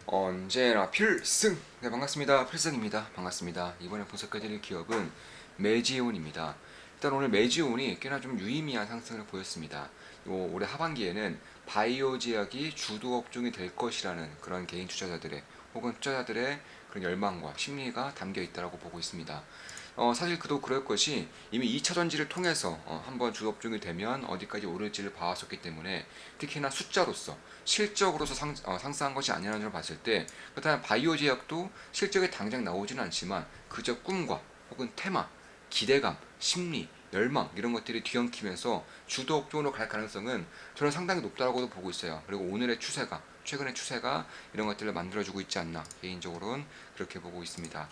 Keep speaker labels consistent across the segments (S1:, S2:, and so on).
S1: 언제나 필승! 네, 반갑습니다. 필승입니다. 반갑습니다. 이번에 분석해드릴 기업은 매지온입니다. 일단 오늘 매지온이 꽤나 좀 유의미한 상승을 보였습니다. 올해 하반기에는 바이오 제약이 주도 업종이 될 것이라는 그런 개인 투자자들의 혹은 투자자들의 그런 열망과 심리가 담겨 있다고 보고 있습니다. 사실 그도 그럴 것이 이미 2차 전지를 통해서 한번 주업종이 되면 어디까지 오를지를 봐왔었기 때문에 특히나 숫자로서 실적으로서 상승한 것이 아니라는 걸 봤을 때 그렇다면 바이오 제약도 실적이 당장 나오지는 않지만 그저 꿈과 혹은 테마, 기대감, 심리, 열망 이런 것들이 뒤엉키면서 주도 업종으로 갈 가능성은 저는 상당히 높다고도 보고 있어요. 그리고 오늘의 추세가 최근의 추세가 이런 것들을 만들어주고 있지 않나 개인적으로는 그렇게 보고 있습니다.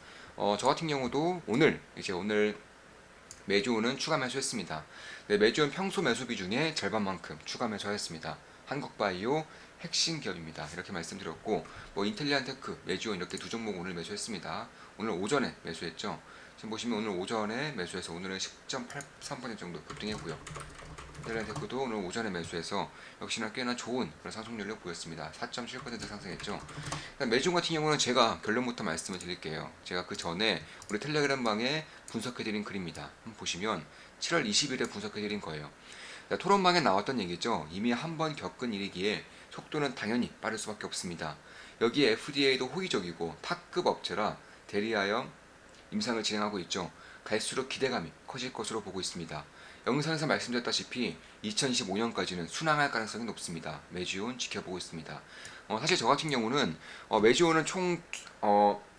S1: 저 같은 경우도 오늘 매주는 추가 매수했습니다. 네, 매주는 평소 매수 비중의 절반만큼 추가 매수하였습니다. 한국바이오 핵심 기업입니다. 이렇게 말씀드렸고, 인텔리안테크, 매주온 이렇게 두 종목 오늘 매수했습니다. 오늘 오전에 매수했죠. 지금 보시면 오늘 오전에 매수해서 오늘은 10.83% 정도 급등했고요. 텔레테크도 오늘 오전에 매수해서 역시나 꽤나 좋은 그런 상승률을 보였습니다. 4.7% 상승했죠. 매주 같은 경우는 제가 결론부터 말씀을 드릴게요. 제가 그 전에 우리 텔레그램 방에 분석해드린 글입니다. 한번 보시면 7월 20일에 분석해드린 거예요. 토론방에 나왔던 얘기죠. 이미 한 번 겪은 일이기에 속도는 당연히 빠를 수밖에 없습니다. 여기에 FDA도 호의적이고 탑급 업체라 대리하여 임상을 진행하고 있죠. 갈수록 기대감이 커질 것으로 보고 있습니다. 영상에서 말씀드렸다시피 2025년까지는 순항할 가능성이 높습니다. 매주온 지켜보고 있습니다. 사실 저 같은 경우는 매주온은 총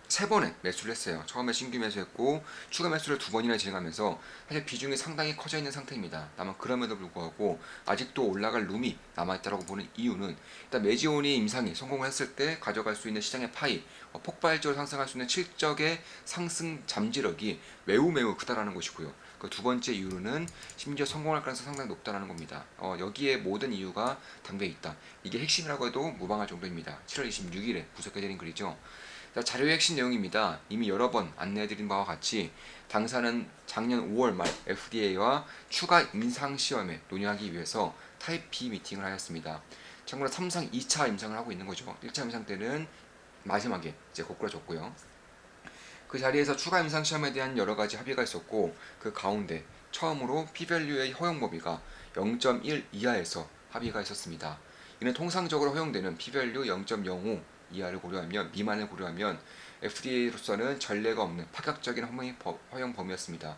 S1: 3번에 매수를 했어요. 처음에 신규 매수했고 추가 매수를 2번이나 진행하면서 사실 비중이 상당히 커져 있는 상태입니다. 다만 그럼에도 불구하고 아직도 올라갈 룸이 남아있다고 보는 이유는 일단 매지온이 임상이 성공을 했을 때 가져갈 수 있는 시장의 파이, 폭발적으로 상승할 수 있는 실적의 상승 잠재력이 매우 크다라는 것이고요. 그 두 번째 이유는 심지어 성공할 가능성이 상당히 높다는 겁니다. 여기에 모든 이유가 담겨 있다. 이게 핵심이라고 해도 무방할 정도입니다. 7월 26일에 분석해드린 글이죠. 자료의 핵심 내용입니다. 이미 여러 번 안내해드린 바와 같이 당사는 작년 5월 말 FDA와 추가 임상 시험에 논의하기 위해서 타입 B 미팅을 하였습니다. 참고로 3상 2차 임상을 하고 있는 거죠. 1차 임상 때는 마지막에 이제 고꾸라졌고요. 그 자리에서 추가 임상 시험에 대한 여러 가지 합의가 있었고 그 가운데 처음으로 P밸류의 허용 범위가 0.1 이하에서 합의가 있었습니다. 이는 통상적으로 허용되는 P밸류 0.05 이하를 고려하면 미만을 고려하면 FDA로서는 전례가 없는 파격적인 허용 범위였습니다.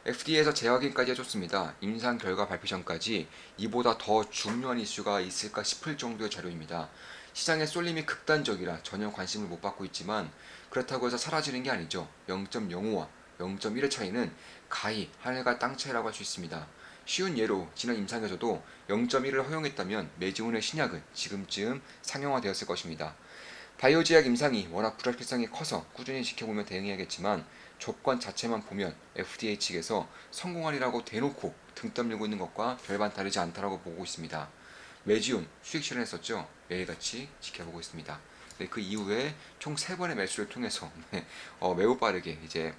S1: FDA에서 재확인까지 해줬습니다. 임상 결과 발표 전까지 이보다 더 중요한 이슈가 있을까 싶을 정도의 자료입니다. 시장의 쏠림이 극단적이라 전혀 관심을 못 받고 있지만 그렇다고 해서 사라지는 게 아니죠. 0.05와 0.1의 차이는 가히 하늘과 땅 차이라고 할 수 있습니다. 쉬운 예로 지난 임상에서도 0.1을 허용했다면 매지온의 신약은 지금쯤 상용화되었을 것입니다. 바이오 제약 임상이 워낙 불확실성이 커서 꾸준히 지켜보며 대응해야겠지만 조건 자체만 보면 FDA 측에서 성공하리라고 대놓고 등 떠밀고 있는 것과 별반 다르지 않다라고 보고 있습니다. 매지온 수익 실현했었죠. 매일같이 지켜보고 있습니다. 네, 그 이후에 총 3번의 매수를 통해서 매우 빠르게 이제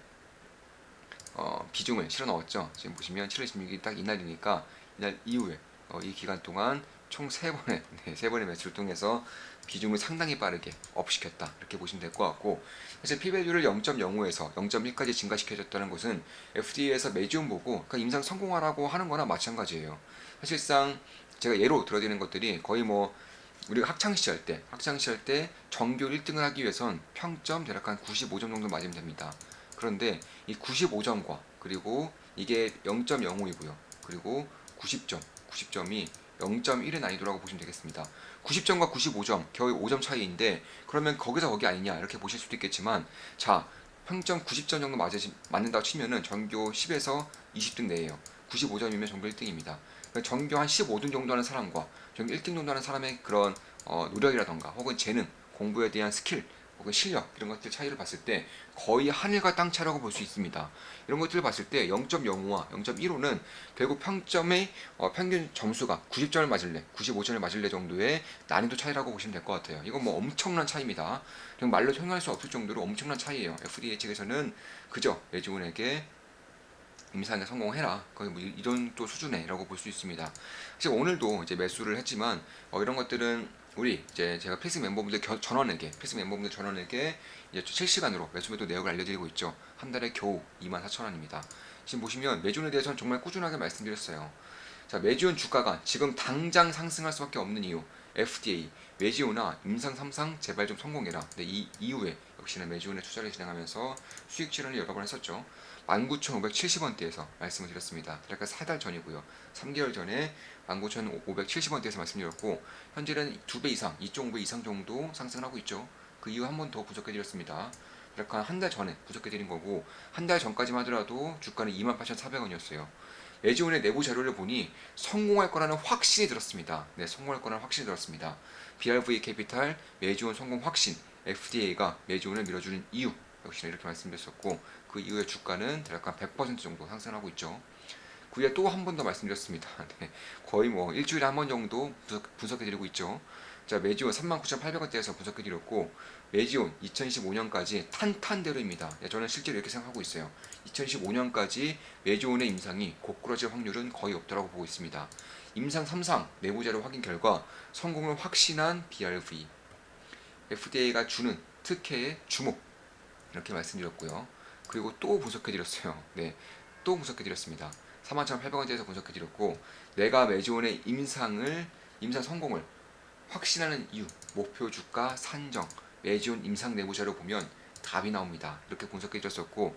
S1: 비중을 실어 넣었죠. 지금 보시면 7월 16일 딱 이날이니까 이날 이후에 이 기간 동안 총 3번의 3번의 매수를 통해서 비중을 상당히 빠르게 업시켰다 이렇게 보시면 될 것 같고 사실 P밸류를 0.05에서 0.1까지 증가시켜줬다는 것은 FDA에서 매지온 보고 그러니까 임상 성공하라고 하는 거나 마찬가지예요. 사실상 제가 예로 들어드리는 것들이 거의 우리가 학창시절 때 전교 1등을 하기 위해선 평점 대략 한 95점 정도 맞으면 됩니다. 그런데 이 95점과 그리고 이게 0.05이고요. 그리고 90점이 0.1의 난이도라고 보시면 되겠습니다. 90점과 95점, 겨우 5점 차이인데 그러면 거기서 거기 아니냐 이렇게 보실 수도 있겠지만 자, 평점 90점 정도 맞는다고 치면은 전교 10에서 20등 내에요. 95점이면 전교 1등입니다. 전교 한 15등 정도 하는 사람과 전교 1등 정도 하는 사람의 그런 노력이라던가 혹은 재능, 공부에 대한 스킬 혹은 실력 이런 것들 차이를 봤을 때 거의 하늘과 땅 차라고 볼 수 있습니다. 이런 것들을 봤을 때 0.05와 0.15는 결국 평점의 평균 점수가 90점을 맞을래, 95점을 맞을래 정도의 난이도 차이라고 보시면 될 것 같아요. 이건 엄청난 차이입니다. 말로 설명할 수 없을 정도로 엄청난 차이예요. FDA 측에서는 그저 매주원에게 임상에 성공해라. 거의 이런 또 수준에라고 볼 수 있습니다. 사실 오늘도 이제 매수를 했지만 이런 것들은 우리 이제 제가 필승 멤버분들 전원에게 이제 실시간으로 매수매도 내역을 알려드리고 있죠. 한 달에 겨우 24,000원입니다. 지금 보시면 매주에 대해서는 정말 꾸준하게 말씀드렸어요. 자, 매지온 주가가 지금 당장 상승할 수밖에 없는 이유. FDA, 매지오나 임상 3상 제발 좀 성공해라. 네, 이 이후에 역시나 매지온에 투자를 진행하면서 수익 실현을 여러 번 했었죠. 19,570원대에서 말씀을 드렸습니다. 그러니까 4달 전이고요. 3개월 전에 19,570원대에서 말씀드렸고 현재는 2배 이상, 2.5배 이상 정도 상승을 하고 있죠. 그 이후 한 번 더 분석해드렸습니다. 그러니까 한 달 전에 분석해드린 거고 한 달 전까지만 하더라도 주가는 28,400원이었어요. 매지온의 내부 자료를 보니 성공할 거라는 확신이 들었습니다. 네, 성공할 거라는 확신이 들었습니다. BRV 캐피탈 매지온 성공 확신, FDA가 매지온을 밀어주는 이유 역시나 이렇게 말씀드렸었고 그 이후에 주가는 대략 100% 정도 상승하고 있죠. 그 후에 또 한 번 더 말씀드렸습니다. 네, 거의 뭐 일주일에 한 번 정도 분석해드리고 있죠. 자, 매지온 39,800원대에서 분석해드렸고 매지온 2025년까지 탄탄대로입니다. 네, 저는 실제로 이렇게 생각하고 있어요. 2015년까지 매지온의 임상이 고꾸라질 확률은 거의 없다고 보고 있습니다. 임상 3상 내부자료 확인 결과 성공을 확신한 BRV, FDA가 주는 특혜의 주목 이렇게 말씀드렸고요. 그리고 또 분석해드렸어요. 네, 또 분석해드렸습니다. 41,800원대에서 분석해드렸고 내가 매지온의 임상 성공을 확신하는 이유, 목표 주가 산정, 매지온 임상 내부자료 보면 답이 나옵니다. 이렇게 분석해드렸었고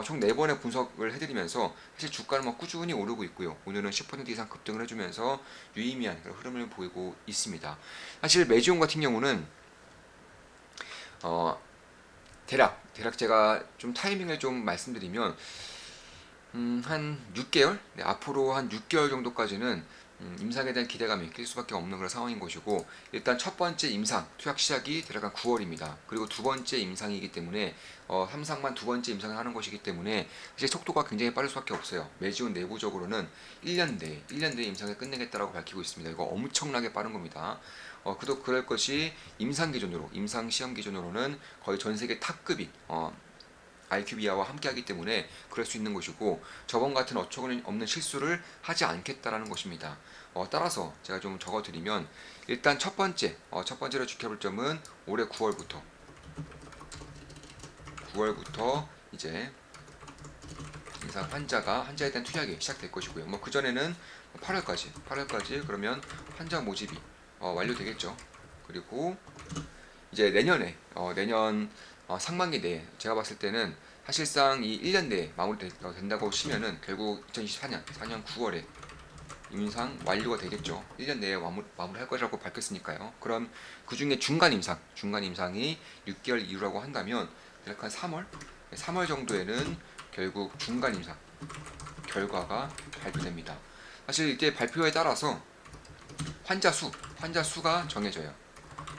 S1: 총 4번의 분석을 해드리면서 사실 주가는 뭐 꾸준히 오르고 있고요. 오늘은 10% 이상 급등을 해주면서 유의미한 그런 흐름을 보이고 있습니다. 사실 매지온 같은 경우는 대략 제가 좀 타이밍을 좀 말씀드리면 한 6개월? 네, 앞으로 한 6개월 정도까지는 임상에 대한 기대감이 낄 수밖에 없는 그런 상황인 것이고 일단 첫 번째 임상 투약 시작이 대략 한 9월입니다. 그리고 두 번째 임상이기 때문에 3상만 두 번째 임상을 하는 것이기 때문에 이제 속도가 굉장히 빠를 수밖에 없어요. 매지온 내부적으로는 1년 내에 임상을 끝내겠다라고 밝히고 있습니다. 이거 엄청나게 빠른 겁니다. 그도 그럴 것이 임상 시험 기준으로는 거의 전 세계 탑급인 IQVIA와 함께하기 때문에 그럴 수 있는 것이고 저번 같은 어처구니없는 실수를 하지 않겠다라는 것입니다. 따라서 제가 좀 적어드리면 일단 첫 번째로 지켜볼 점은 올해 9월부터 이제 임상 환자에 대한 투약이 시작될 것이고요. 뭐 그전에는 8월까지 그러면 환자 모집이 완료되겠죠. 그리고 이제 내년 상반기 내에 제가 봤을 때는 사실상 이 1년 내에 마무리된다고 치면은 결국 2024년 9월에 임상 완료가 되겠죠. 1년 내에 마무리할 거라고 밝혔으니까요. 그럼 그 중에 중간 임상이 6개월 이후라고 한다면 약간 3월 정도에는 결국 중간 임상 결과가 발표됩니다. 사실 이때 발표에 따라서 환자 수가 정해져요.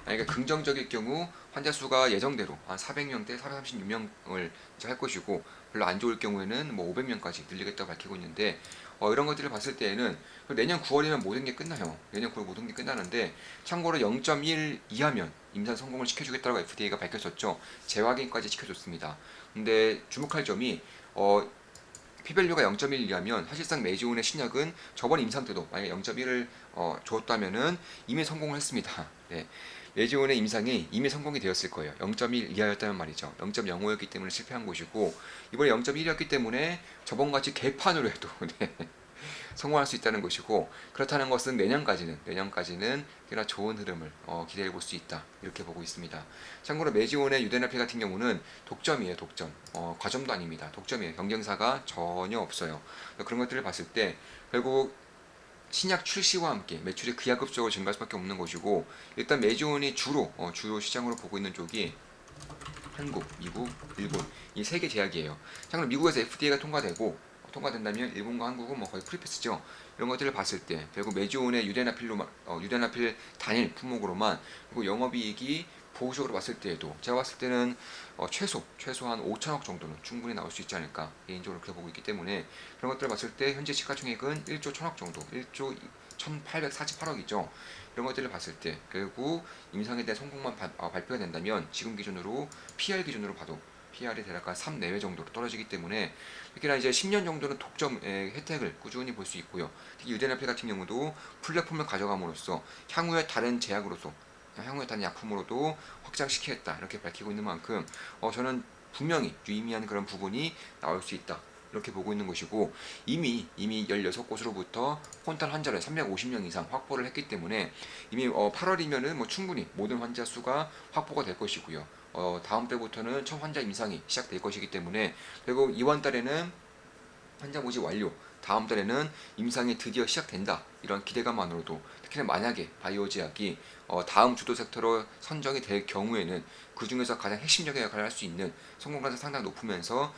S1: 만약에 긍정적일 경우 환자 수가 예정대로 한 400명대 436명을 할 것이고 별로 안 좋을 경우에는 뭐 500명까지 늘리겠다고 밝히고 있는데 이런 것들을 봤을 때에는 내년 9월이면 모든 게 끝나요. 내년 9월 모든 게 끝나는데 참고로 0.1 이하면 임상 성공을 시켜주겠다고 FDA가 밝혔었죠. 재확인까지 시켜줬습니다. 근데 주목할 점이 피밸류가 0.1 이하면 사실상 매지온의 신약은 저번 임상 때도 만약 0.1을 줬다면은 이미 성공을 했습니다. 네. 매지온의 임상이 이미 성공이 되었을 거예요. 0.1 이하였다는 말이죠. 0.05였기 때문에 실패한 것이고 이번에 0.1이었기 때문에 저번같이 개판으로 해도 네. 성공할 수 있다는 것이고 그렇다는 것은 내년까지는 꽤나 좋은 흐름을 기대해 볼 수 있다 이렇게 보고 있습니다. 참고로 매지온의 유대나필 같은 경우는 독점이에요. 과점도 아닙니다. 독점이에요. 경쟁사가 전혀 없어요. 그런 것들을 봤을 때 결국 신약 출시와 함께 매출이 기하급수적으로 증가할 수밖에 없는 것이고 일단 매지온이 주로 시장으로 보고 있는 쪽이 한국, 미국, 일본 이 세 개 제약이에요. 참고로 미국에서 FDA가 통과된다면 일본과 한국은 뭐 거의 프리패스죠. 이런 것들을 봤을 때 결국 매지온의 유대나필 단일 품목으로만 그리고 영업이익이 보수적으로 봤을 때에도 제가 봤을 때는 최소 한 5천억 정도는 충분히 나올 수 있지 않을까 개인적으로 그렇게 보고 있기 때문에 그런 것들을 봤을 때 현재 시가총액은 1조 1천억 정도 1조 1848억이죠. 이런 것들을 봤을 때 결국 임상에 대한 성공만 발표가 된다면 지금 기준으로 PR 기준으로 봐도 PR이 대략 한 3 내외 정도로 떨어지기 때문에 특히나 이제 10년 정도는 독점의 혜택을 꾸준히 볼 수 있고요. 특히 유대나필 같은 경우도 플랫폼을 가져감으로써 향후에 다른 제약으로서 향후에 다른 약품으로도 확장시키겠다 이렇게 밝히고 있는 만큼 저는 분명히 유의미한 그런 부분이 나올 수 있다 이렇게 보고 있는 것이고, 이미 16곳으로부터 폰탄 환자를 350명 이상 확보를 했기 때문에 이미 8월이면은 뭐 충분히 모든 환자 수가 확보가 될 것이고요. 다음 달부터는 첫 환자 임상이 시작될 것이기 때문에 결국 이번 달에는 환자 모집 완료, 다음 달에는 임상이 드디어 시작된다 이런 기대감만으로도, 특히나 만약에 바이오 제약이 다음 주도 섹터로 선정이 될 경우에는 그 중에서 가장 핵심적인 역할을 할 수 있는 성공 가능성이 상당히 높으면서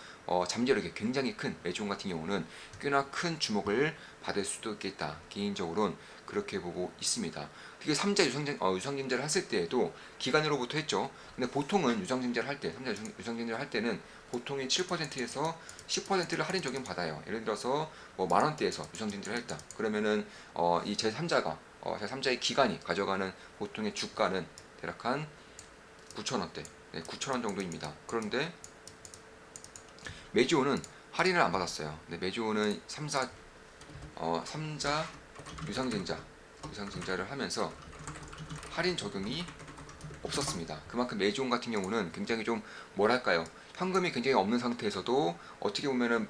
S1: 잠재력이 굉장히 큰 메지온 같은 경우는 꽤나 큰 주목을 받을 수도 있겠다, 개인적으로는 그렇게 보고 있습니다. 특히 3자 유상증자를 했을 때에도 기관으로부터 했죠. 근데 보통은 유상증자를 할 때, 3자 유상증자를 할 때는 보통이 7%에서 10%를 할인 적용 받아요. 예를 들어서 뭐 만원대에서 유상증자를 했다. 그러면은 이 제3자가 제3자의 기관이 가져가는 보통의 주가는 대략 한 9,000원대, 네, 9,000원 정도입니다. 그런데 메지오는 할인을 안 받았어요. 근데 메지오는 3자 유상증자를 하면서 할인 적용이 없었습니다. 그만큼 메지온 같은 경우는 굉장히 좀 뭐랄까요, 현금이 굉장히 없는 상태에서도 어떻게 보면은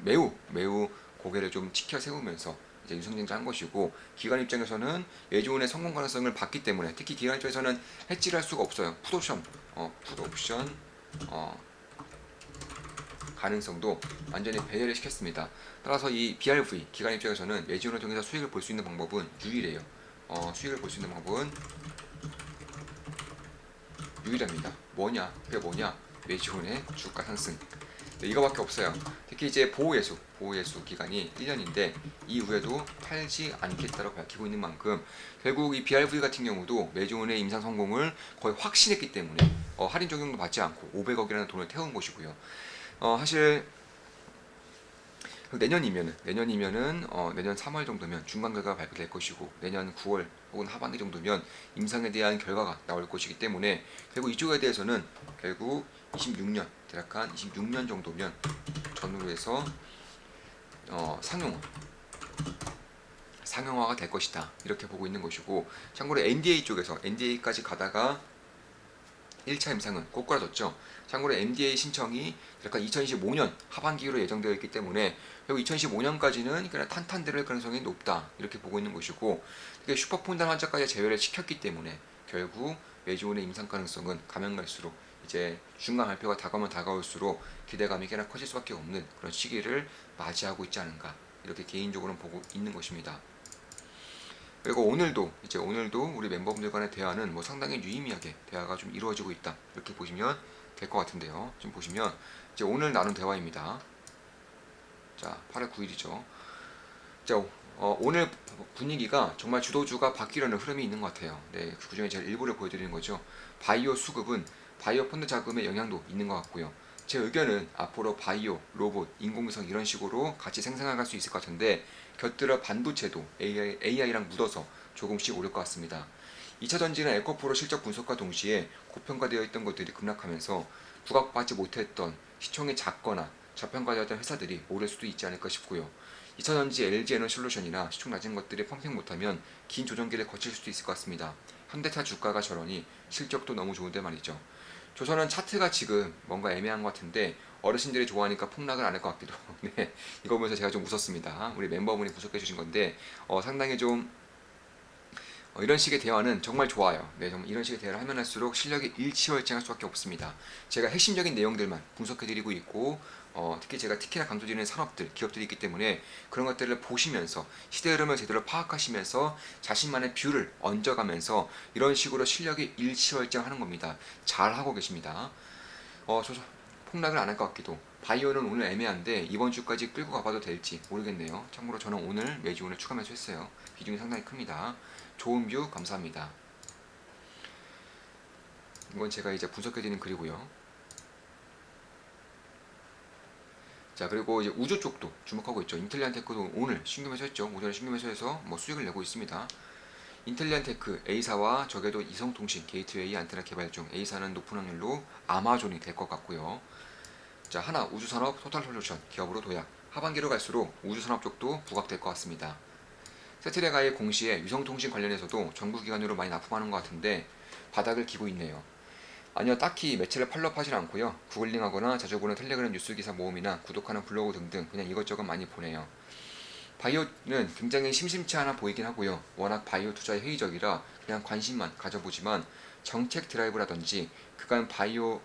S1: 매우 고개를 좀 치켜 세우면서 이제 유상증자 한 것이고, 기관 입장에서는 메지온의 성공 가능성을 봤기 때문에, 특히 기관 입장에서는 해지를 할 수가 없어요. 풋옵션 가능성도 완전히 배제를 시켰습니다. 따라서 이 BRV 기관 입장에서는 메지온을 통해서 수익을 볼 수 있는 방법은 유일해요. 수익을 볼 수 있는 방법은 유일합니다. 그게 뭐냐? 메지온의 주가 상승. 네, 이거밖에 없어요. 특히 이제 보호예수 기간이 1년인데 이후에도 팔지 않겠다고 밝히고 있는 만큼 결국 이 BRV 같은 경우도 메지온의 임상 성공을 거의 확신했기 때문에 할인 적용도 받지 않고 500억이라는 돈을 태운 것이고요. 사실 내년이면은 내년 3월 정도면 중간 결과가 발표될 것이고, 내년 9월 혹은 하반기 정도면 임상에 대한 결과가 나올 것이기 때문에 결국 이쪽에 대해서는 결국 26년 대략 한 26년 정도면 전후로 해서 상용화가 될 것이다 이렇게 보고 있는 것이고, 참고로 NDA까지 가다가 1차 임상은 꼬꾸라졌죠. 참고로 NDA 신청이 약간 2025년 하반기로 예정되어 있기 때문에 결국 2025년까지는 그냥 탄탄될 가능성이 높다 이렇게 보고 있는 것이고, 이게 슈퍼폰단 환자까지 제외를 시켰기 때문에 결국 메지온의 임상 가능성은 가면 갈수록 이제 중간 발표가 다가올수록 기대감이 꽤나 커질 수밖에 없는 그런 시기를 맞이하고 있지 않은가 이렇게 개인적으로는 보고 있는 것입니다. 그리고 오늘도 우리 멤버분들 간의 대화는 뭐 상당히 유의미하게 대화가 좀 이루어지고 있다 이렇게 보시면 될 것 같은데요. 지금 보시면 이제 오늘 나눈 대화입니다. 자, 8월 9일이죠. 자, 오늘 분위기가 정말 주도주가 바뀌려는 흐름이 있는 것 같아요. 네, 그 중에 제가 일부를 보여드리는 거죠. 바이오 수급은 바이오 펀드 자금의 영향도 있는 것 같고요. 제 의견은 앞으로 바이오, 로봇, 인공위성 이런 식으로 같이 생산할 수 있을 것 같은데, 곁들여 반도체도 AI랑 묻어서 조금씩 오를 것 같습니다. 2차 전지는 에코프로 실적 분석과 동시에 고평가되어 있던 것들이 급락하면서 부각받지 못했던 시총이 작거나 저평가되었던 회사들이 오를 수도 있지 않을까 싶고요. 2차 전지 LG에너솔루션이나 시총 낮은 것들이 펌핑 못하면 긴 조정기를 거칠 수도 있을 것 같습니다. 현대차 주가가 저러니 실적도 너무 좋은데 말이죠. 조선은 차트가 지금 뭔가 애매한 것 같은데 어르신들이 좋아하니까 폭락을 안 할 것 같기도. 네, 이거 보면서 제가 좀 웃었습니다. 우리 멤버분이 분석해 주신 건데 상당히 좀 이런 식의 대화는 정말 좋아요. 네, 정말 이런 식의 대화를 하면 할수록 실력이 일치월장할 수밖에 없습니다. 제가 핵심적인 내용들만 분석해드리고 있고, 특히 제가 특히나 강조드리는 산업들, 기업들이 있기 때문에 그런 것들을 보시면서 시대 흐름을 제대로 파악하시면서 자신만의 뷰를 얹어가면서 이런 식으로 실력이 일치월장하는 겁니다. 잘 하고 계십니다. 폭락을 안 할 것 같기도. 바이오는 오늘 애매한데 이번 주까지 끌고 가봐도 될지 모르겠네요. 참고로 저는 오늘 메지온을 추가 매수했어요. 비중이 상당히 큽니다. 좋은 뷰 감사합니다. 이건 제가 이제 분석해드리는 글이고요. 자, 그리고 이제 우주 쪽도 주목하고 있죠. 인텔리안테크도 오늘 신규 매수했죠. 오전에 신규 매수해서 뭐 수익을 내고 있습니다. 인텔리안테크 A사와 적에도 이성통신 게이트웨이 안테나 개발 중, A사는 높은 확률로 아마존이 될 것 같고요. 자, 하나 우주산업 토탈솔루션 기업으로 도약. 하반기로 갈수록 우주산업 쪽도 부각될 것 같습니다. 세트레가의 공시에 유성통신 관련해서도 정부 기관으로 많이 납품하는 것 같은데 바닥을 기고 있네요. 아니요, 딱히 매체를 팔로우하진 않고요. 구글링하거나 자주 보는 텔레그램 뉴스 기사 모음이나 구독하는 블로그 등등 그냥 이것저것 많이 보네요. 바이오는 굉장히 심심치 않아 보이긴 하고요. 워낙 바이오 투자에 회의적이라 그냥 관심만 가져보지만 정책 드라이브라든지 그간 바이오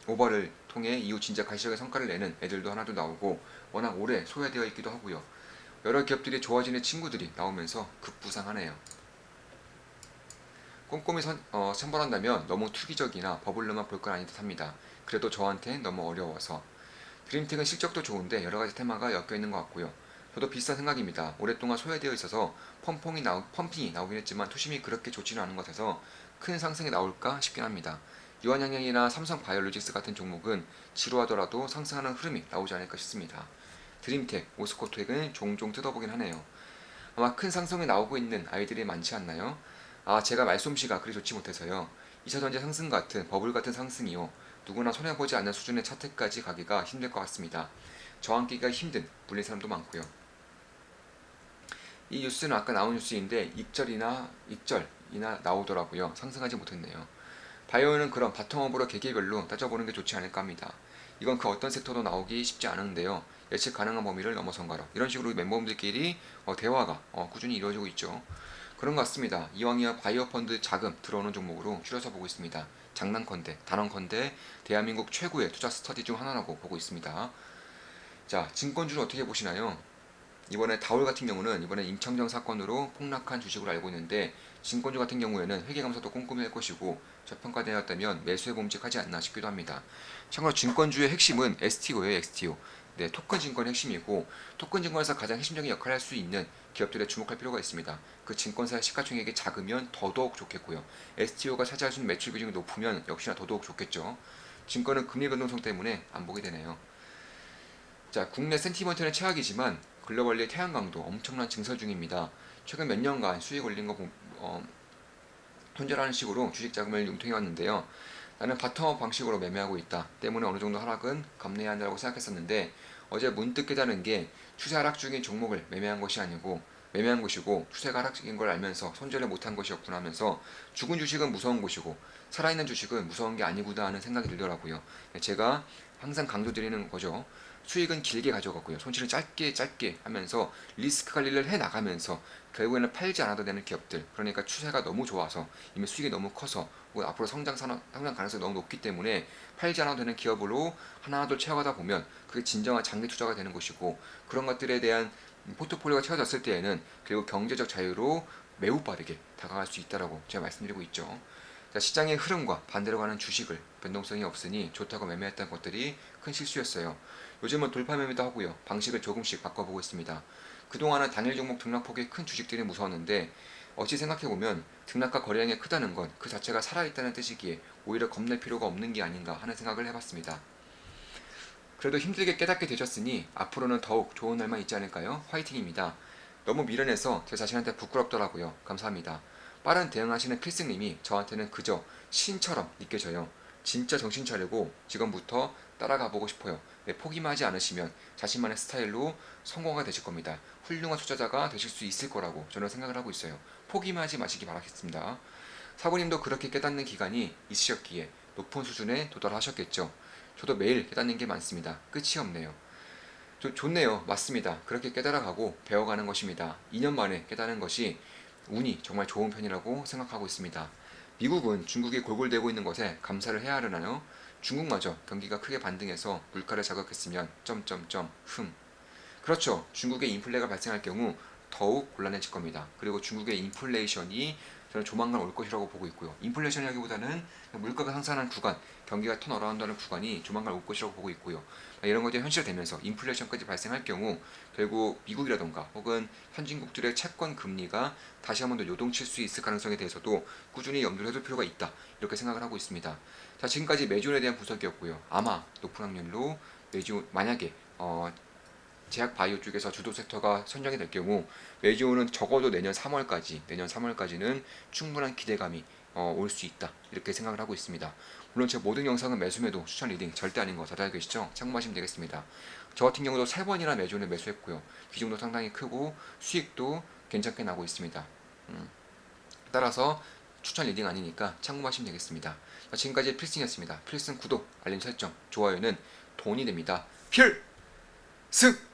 S1: 오버를 통해 이후 진짜 가시적인 성과를 내는 애들도 하나도 나오고 워낙 오래 소외되어 있기도 하고요. 여러 기업들이 좋아지는 친구들이 나오면서 급부상하네요. 꼼꼼히 선발한다면 너무 투기적이나 버블로만 볼 건 아닌 듯합니다. 그래도 저한테는 너무 어려워서. 드림텍은 실적도 좋은데 여러가지 테마가 엮여있는 것 같고요. 저도 비슷한 생각입니다. 오랫동안 소외되어 있어서 펌핑이 나오긴 했지만 투심이 그렇게 좋지는 않은 것 같아서 큰 상승이 나올까 싶긴 합니다. 유한양행이나 삼성바이오로직스 같은 종목은 지루하더라도 상승하는 흐름이 나오지 않을까 싶습니다. 드림텍, 오스코텍은 종종 뜯어보긴 하네요. 아마 큰 상승이 나오고 있는 아이들이 많지 않나요? 아, 제가 말솜씨가 그리 좋지 못해서요. 2차전지 상승 같은 버블 같은 상승이요. 누구나 손해보지 않는 수준의 차트까지 가기가 힘들 것 같습니다. 저항 끼기가 힘든 물린 사람도 많고요. 이 뉴스는 아까 나온 뉴스인데 익절이나 나오더라고요. 상승하지 못했네요. 바이오는 그런 바텀업으로 개개별로 따져보는 게 좋지 않을까 합니다. 이건 그 어떤 섹터도 나오기 쉽지 않은데요. 예측 가능한 범위를 넘어선가로 이런 식으로 멤버분들끼리 대화가 꾸준히 이루어지고 있죠. 그런 것 같습니다. 이왕이야 바이오 펀드 자금 들어오는 종목으로 줄여서 보고 있습니다. 단언컨대 대한민국 최고의 투자 스터디 중 하나라고 보고 있습니다. 자, 증권주를 어떻게 보시나요? 이번에 다올 같은 경우는 이번에 임창정 사건으로 폭락한 주식으로 알고 있는데 증권주 같은 경우에는 회계감사도 꼼꼼히 할 것이고 저평가되었다면 매수해 봄직하지 않나 싶기도 합니다. 참고로 증권주의 핵심은 STO예요, STO. 네, 토큰 증권의 핵심이고 토큰 증권에서 가장 핵심적인 역할을 할 수 있는 기업들에 주목할 필요가 있습니다. 그 증권사의 시가총액이 작으면 더더욱 좋겠고요. STO가 차지할 수 있는 매출 비중이 높으면 역시나 더더욱 좋겠죠. 증권은 금리 변동성 때문에 안 보게 되네요. 자, 국내 센티먼트는 최악이지만 글로벌리 태양광도 엄청난 증설 중입니다. 최근 몇 년간 수익 올린 거 손절하는 식으로 주식 자금을 융통해 왔는데요. 나는 바텀업 방식으로 매매하고 있다. 때문에 어느 정도 하락은 감내해야 한다고 생각했었는데 어제 문득 깨달은 게 추세 하락 중인 종목을 매매한 것이고 추세가 하락 중인 걸 알면서 손절을 못한 것이었구나 하면서 죽은 주식은 무서운 것이고 살아있는 주식은 무서운 게 아니구나 하는 생각이 들더라고요. 제가 항상 강조드리는 거죠. 수익은 길게 가져가고요. 손실은 짧게 하면서 리스크 관리를 해 나가면서 결국에는 팔지 않아도 되는 기업들, 그러니까 추세가 너무 좋아서 이미 수익이 너무 커서 앞으로 성장 가능성이 너무 높기 때문에 팔지 않아도 되는 기업으로 하나둘 채워가다 보면 그게 진정한 장기 투자가 되는 것이고 그런 것들에 대한 포트폴리오가 채워졌을 때에는 결국 경제적 자유로 매우 빠르게 다가갈 수 있다라고 제가 말씀드리고 있죠. 자, 시장의 흐름과 반대로 가는 주식을 변동성이 없으니 좋다고 매매했던 것들이 큰 실수였어요. 요즘은 돌파 매매도 하고요. 방식을 조금씩 바꿔보고 있습니다. 그동안은 단일 종목 등락폭이 큰 주식들이 무서웠는데 어찌 생각해보면 등락과 거래량이 크다는 건 그 자체가 살아있다는 뜻이기에 오히려 겁낼 필요가 없는 게 아닌가 하는 생각을 해봤습니다. 그래도 힘들게 깨닫게 되셨으니 앞으로는 더욱 좋은 날만 있지 않을까요? 화이팅입니다. 너무 미련해서 제 자신한테 부끄럽더라고요. 감사합니다. 빠른 대응하시는 필승님이 저한테는 그저 신처럼 느껴져요. 진짜 정신 차리고 지금부터 따라가 보고 싶어요. 네, 포기만 하지 않으시면 자신만의 스타일로 성공가 되실 겁니다. 훌륭한 투자자가 되실 수 있을 거라고 저는 생각을 하고 있어요. 포기만 하지 마시기 바라겠습니다. 사부님도 그렇게 깨닫는 기간이 있으셨기에 높은 수준에 도달하셨겠죠. 저도 매일 깨닫는 게 많습니다. 끝이 없네요. 좋네요. 맞습니다. 그렇게 깨달아가고 배워가는 것입니다. 2년 만에 깨달은 것이 운이 정말 좋은 편이라고 생각하고 있습니다. 미국은 중국이 골골대고 있는 것에 감사를 해야 하려나요? 중국마저 경기가 크게 반등해서 물가를 자극했으면 그렇죠. 중국의 인플레가 발생할 경우 더욱 곤란해질 겁니다. 그리고 중국의 인플레이션이 저는 조만간 올 것이라고 보고 있고요. 인플레이션이라기보다는 물가가 상승하는 구간, 경기가 턴어라운드하는 구간이 조만간 올 것이라고 보고 있고요. 이런 것들이 현실되면서 인플레이션까지 발생할 경우 결국 미국이라던가 혹은 선진국들의 채권 금리가 다시 한번 더 요동칠 수 있을 가능성에 대해서도 꾸준히 염두를 해둘 필요가 있다. 이렇게 생각을 하고 있습니다. 자, 지금까지 매주온에 대한 분석이었고요. 아마 높은 확률로 매주 만약에 제약 바이오 쪽에서 주도 섹터가 선정이 될 경우 매주오는 적어도 내년 3월까지는 충분한 기대감이 올 수 있다 이렇게 생각을 하고 있습니다. 물론 제 모든 영상은 매수매도 추천 리딩 절대 아닌 거 다들 알고 계시죠? 참고하시면 되겠습니다. 저 같은 경우도 3번이나 매주오에 매수했고요. 비중도 상당히 크고 수익도 괜찮게 나고 있습니다. 따라서 추천 리딩 아니니까 참고하시면 되겠습니다. 자, 지금까지 필승이었습니다. 필승 구독, 알림 설정, 좋아요는 돈이 됩니다. 필승!